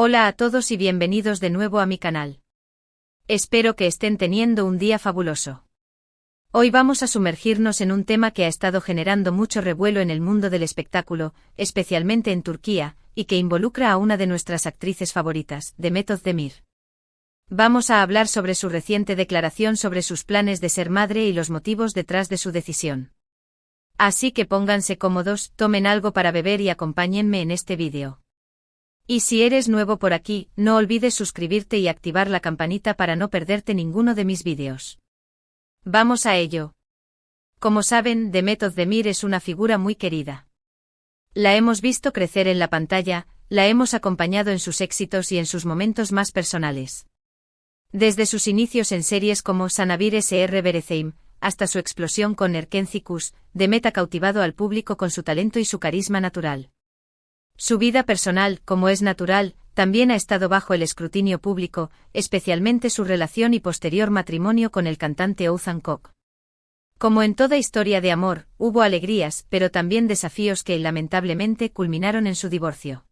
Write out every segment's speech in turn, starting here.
Hola a todos y bienvenidos de nuevo a mi canal. Espero que estén teniendo un día fabuloso. Hoy vamos a sumergirnos en un tema que ha estado generando mucho revuelo en el mundo del espectáculo, especialmente en Turquía, y que involucra a una de nuestras actrices favoritas, Demet Özdemir. Vamos a hablar sobre su reciente declaración sobre sus planes de ser madre y los motivos detrás de su decisión. Así que pónganse cómodos, tomen algo para beber y acompáñenme en este vídeo. Y si eres nuevo por aquí, no olvides suscribirte y activar la campanita para no perderte ninguno de mis vídeos. Vamos a ello. Como saben, Demet Özdemir es una figura muy querida. La hemos visto crecer en la pantalla, la hemos acompañado en sus éxitos y en sus momentos más personales. Desde sus inicios en series como Sanabir Sr. Bereceğim, hasta su explosión con Erkenci, Demet ha cautivado al público con su talento y su carisma natural. Su vida personal, como es natural, también ha estado bajo el escrutinio público, especialmente su relación y posterior matrimonio con el cantante Oğuzhan Koç. Como en toda historia de amor, hubo alegrías, pero también desafíos que lamentablemente culminaron en su divorcio.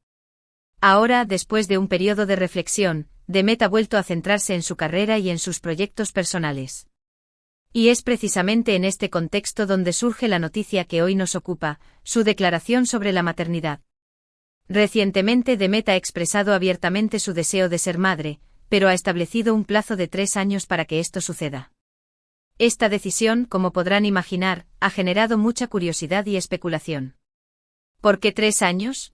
Ahora, después de un periodo de reflexión, Demet ha vuelto a centrarse en su carrera y en sus proyectos personales. Y es precisamente en este contexto donde surge la noticia que hoy nos ocupa, su declaración sobre la maternidad. Recientemente Demet ha expresado abiertamente su deseo de ser madre, pero ha establecido un plazo de 3 años para que esto suceda. Esta decisión, como podrán imaginar, ha generado mucha curiosidad y especulación. ¿Por qué 3 años?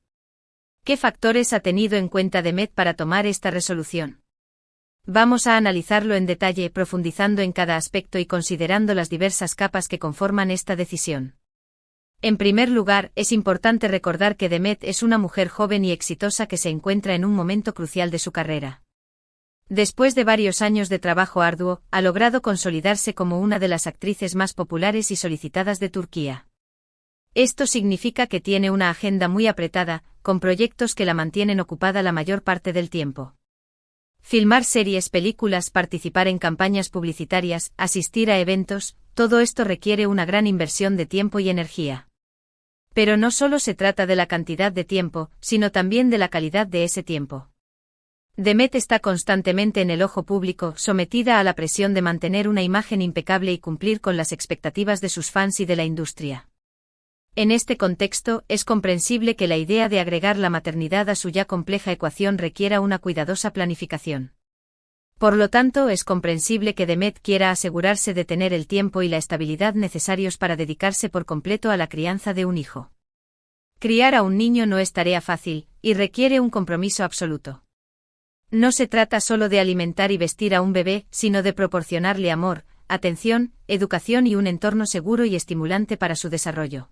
¿Qué factores ha tenido en cuenta Demet para tomar esta resolución? Vamos a analizarlo en detalle, profundizando en cada aspecto y considerando las diversas capas que conforman esta decisión. En primer lugar, es importante recordar que Demet es una mujer joven y exitosa que se encuentra en un momento crucial de su carrera. Después de varios años de trabajo arduo, ha logrado consolidarse como una de las actrices más populares y solicitadas de Turquía. Esto significa que tiene una agenda muy apretada, con proyectos que la mantienen ocupada la mayor parte del tiempo. Filmar series, películas, participar en campañas publicitarias, asistir a eventos, todo esto requiere una gran inversión de tiempo y energía. Pero no solo se trata de la cantidad de tiempo, sino también de la calidad de ese tiempo. Demet está constantemente en el ojo público, sometida a la presión de mantener una imagen impecable y cumplir con las expectativas de sus fans y de la industria. En este contexto, es comprensible que la idea de agregar la maternidad a su ya compleja ecuación requiera una cuidadosa planificación. Por lo tanto, es comprensible que Demet quiera asegurarse de tener el tiempo y la estabilidad necesarios para dedicarse por completo a la crianza de un hijo. Criar a un niño no es tarea fácil, y requiere un compromiso absoluto. No se trata solo de alimentar y vestir a un bebé, sino de proporcionarle amor, atención, educación y un entorno seguro y estimulante para su desarrollo.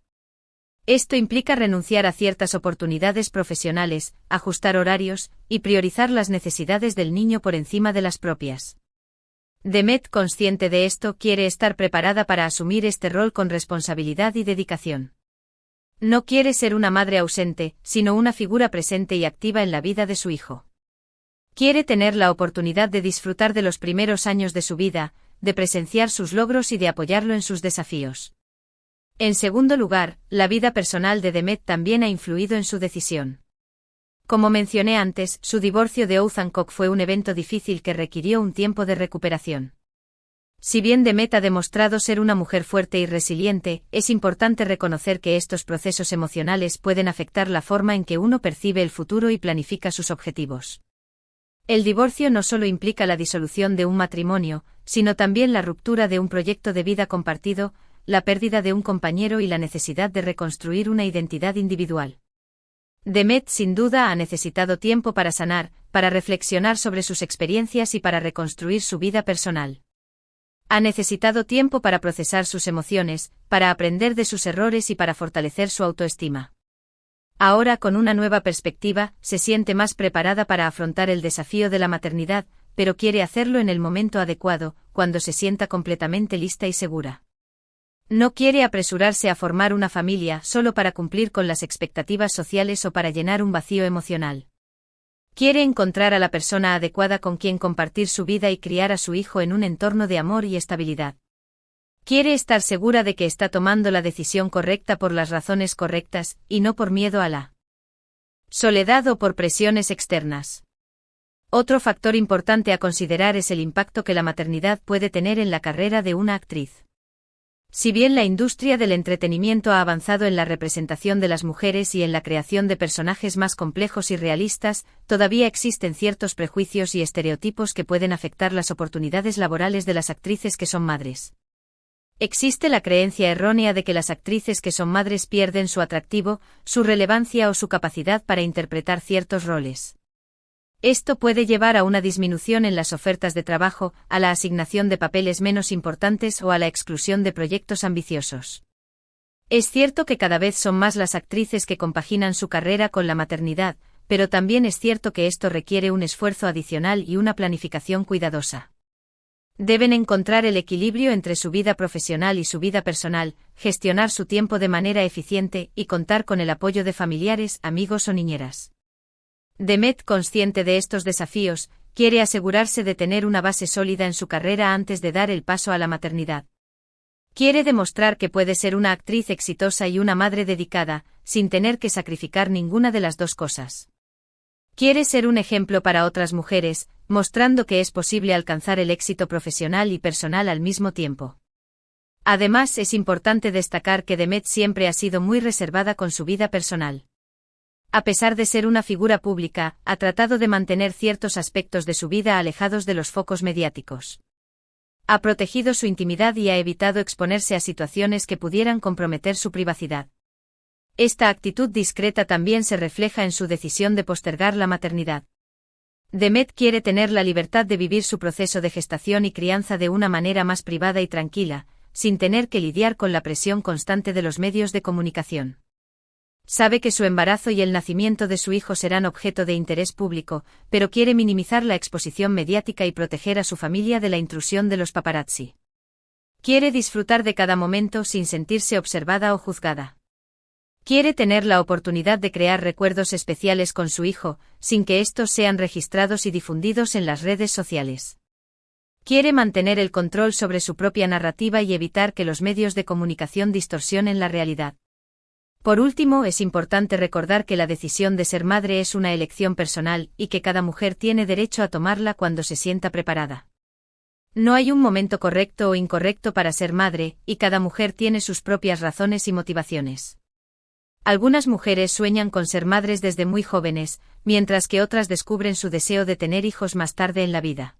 Esto implica renunciar a ciertas oportunidades profesionales, ajustar horarios, y priorizar las necesidades del niño por encima de las propias. Demet, consciente de esto, quiere estar preparada para asumir este rol con responsabilidad y dedicación. No quiere ser una madre ausente, sino una figura presente y activa en la vida de su hijo. Quiere tener la oportunidad de disfrutar de los primeros años de su vida, de presenciar sus logros y de apoyarlo en sus desafíos. En segundo lugar, la vida personal de Demet también ha influido en su decisión. Como mencioné antes, su divorcio de Oğuzhan Koç fue un evento difícil que requirió un tiempo de recuperación. Si bien Demet ha demostrado ser una mujer fuerte y resiliente, es importante reconocer que estos procesos emocionales pueden afectar la forma en que uno percibe el futuro y planifica sus objetivos. El divorcio no solo implica la disolución de un matrimonio, sino también la ruptura de un proyecto de vida compartido, la pérdida de un compañero y la necesidad de reconstruir una identidad individual. Demet sin duda ha necesitado tiempo para sanar, para reflexionar sobre sus experiencias y para reconstruir su vida personal. Ha necesitado tiempo para procesar sus emociones, para aprender de sus errores y para fortalecer su autoestima. Ahora, con una nueva perspectiva, se siente más preparada para afrontar el desafío de la maternidad, pero quiere hacerlo en el momento adecuado, cuando se sienta completamente lista y segura. No quiere apresurarse a formar una familia solo para cumplir con las expectativas sociales o para llenar un vacío emocional. Quiere encontrar a la persona adecuada con quien compartir su vida y criar a su hijo en un entorno de amor y estabilidad. Quiere estar segura de que está tomando la decisión correcta por las razones correctas, y no por miedo a la soledad o por presiones externas. Otro factor importante a considerar es el impacto que la maternidad puede tener en la carrera de una actriz. Si bien la industria del entretenimiento ha avanzado en la representación de las mujeres y en la creación de personajes más complejos y realistas, todavía existen ciertos prejuicios y estereotipos que pueden afectar las oportunidades laborales de las actrices que son madres. Existe la creencia errónea de que las actrices que son madres pierden su atractivo, su relevancia o su capacidad para interpretar ciertos roles. Esto puede llevar a una disminución en las ofertas de trabajo, a la asignación de papeles menos importantes o a la exclusión de proyectos ambiciosos. Es cierto que cada vez son más las actrices que compaginan su carrera con la maternidad, pero también es cierto que esto requiere un esfuerzo adicional y una planificación cuidadosa. Deben encontrar el equilibrio entre su vida profesional y su vida personal, gestionar su tiempo de manera eficiente y contar con el apoyo de familiares, amigos o niñeras. Demet, consciente de estos desafíos, quiere asegurarse de tener una base sólida en su carrera antes de dar el paso a la maternidad. Quiere demostrar que puede ser una actriz exitosa y una madre dedicada, sin tener que sacrificar ninguna de las dos cosas. Quiere ser un ejemplo para otras mujeres, mostrando que es posible alcanzar el éxito profesional y personal al mismo tiempo. Además, es importante destacar que Demet siempre ha sido muy reservada con su vida personal. A pesar de ser una figura pública, ha tratado de mantener ciertos aspectos de su vida alejados de los focos mediáticos. Ha protegido su intimidad y ha evitado exponerse a situaciones que pudieran comprometer su privacidad. Esta actitud discreta también se refleja en su decisión de postergar la maternidad. Demet quiere tener la libertad de vivir su proceso de gestación y crianza de una manera más privada y tranquila, sin tener que lidiar con la presión constante de los medios de comunicación. Sabe que su embarazo y el nacimiento de su hijo serán objeto de interés público, pero quiere minimizar la exposición mediática y proteger a su familia de la intrusión de los paparazzi. Quiere disfrutar de cada momento sin sentirse observada o juzgada. Quiere tener la oportunidad de crear recuerdos especiales con su hijo, sin que estos sean registrados y difundidos en las redes sociales. Quiere mantener el control sobre su propia narrativa y evitar que los medios de comunicación distorsionen la realidad. Por último, es importante recordar que la decisión de ser madre es una elección personal y que cada mujer tiene derecho a tomarla cuando se sienta preparada. No hay un momento correcto o incorrecto para ser madre, y cada mujer tiene sus propias razones y motivaciones. Algunas mujeres sueñan con ser madres desde muy jóvenes, mientras que otras descubren su deseo de tener hijos más tarde en la vida.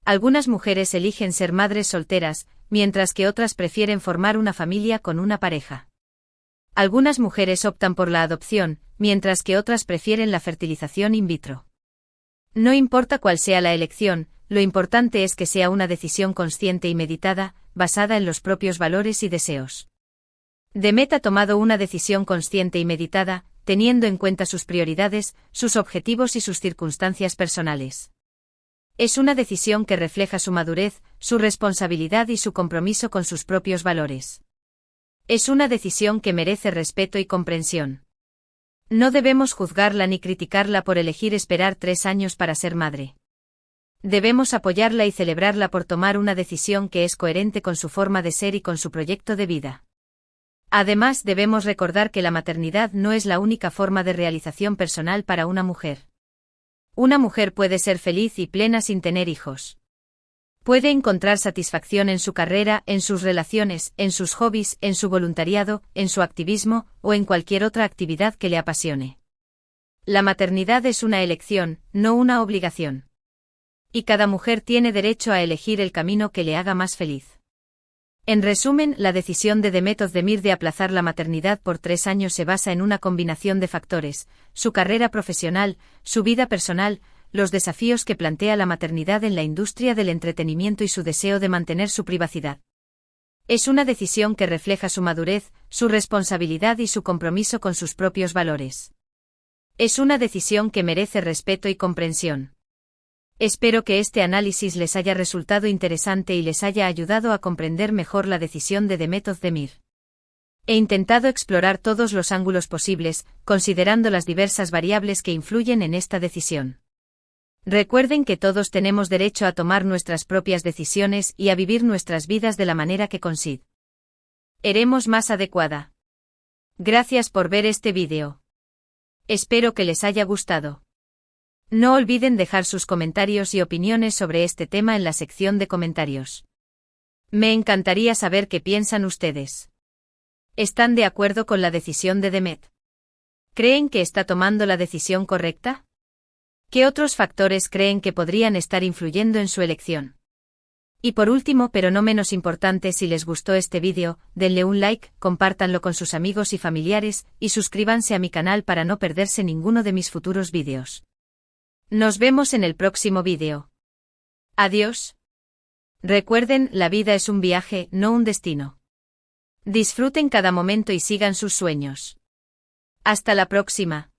Algunas mujeres eligen ser madres solteras, mientras que otras prefieren formar una familia con una pareja. Algunas mujeres optan por la adopción, mientras que otras prefieren la fertilización in vitro. No importa cuál sea la elección, lo importante es que sea una decisión consciente y meditada, basada en los propios valores y deseos. Demet ha tomado una decisión consciente y meditada, teniendo en cuenta sus prioridades, sus objetivos y sus circunstancias personales. Es una decisión que refleja su madurez, su responsabilidad y su compromiso con sus propios valores. Es una decisión que merece respeto y comprensión. No debemos juzgarla ni criticarla por elegir esperar 3 años para ser madre. Debemos apoyarla y celebrarla por tomar una decisión que es coherente con su forma de ser y con su proyecto de vida. Además, debemos recordar que la maternidad no es la única forma de realización personal para una mujer. Una mujer puede ser feliz y plena sin tener hijos. Puede encontrar satisfacción en su carrera, en sus relaciones, en sus hobbies, en su voluntariado, en su activismo, o en cualquier otra actividad que le apasione. La maternidad es una elección, no una obligación. Y cada mujer tiene derecho a elegir el camino que le haga más feliz. En resumen, la decisión de Demet Özdemir de aplazar la maternidad por 3 años se basa en una combinación de factores: su carrera profesional, su vida personal, los desafíos que plantea la maternidad en la industria del entretenimiento y su deseo de mantener su privacidad. Es una decisión que refleja su madurez, su responsabilidad y su compromiso con sus propios valores. Es una decisión que merece respeto y comprensión. Espero que este análisis les haya resultado interesante y les haya ayudado a comprender mejor la decisión de Demet Özdemir. He intentado explorar todos los ángulos posibles, considerando las diversas variables que influyen en esta decisión. Recuerden que todos tenemos derecho a tomar nuestras propias decisiones y a vivir nuestras vidas de la manera que consideremos más adecuada. Gracias por ver este vídeo. Espero que les haya gustado. No olviden dejar sus comentarios y opiniones sobre este tema en la sección de comentarios. Me encantaría saber qué piensan ustedes. ¿Están de acuerdo con la decisión de Demet? ¿Creen que está tomando la decisión correcta? ¿Qué otros factores creen que podrían estar influyendo en su elección? Y por último, pero no menos importante, si les gustó este vídeo, denle un like, compártanlo con sus amigos y familiares, y suscríbanse a mi canal para no perderse ninguno de mis futuros vídeos. Nos vemos en el próximo vídeo. Adiós. Recuerden, la vida es un viaje, no un destino. Disfruten cada momento y sigan sus sueños. Hasta la próxima.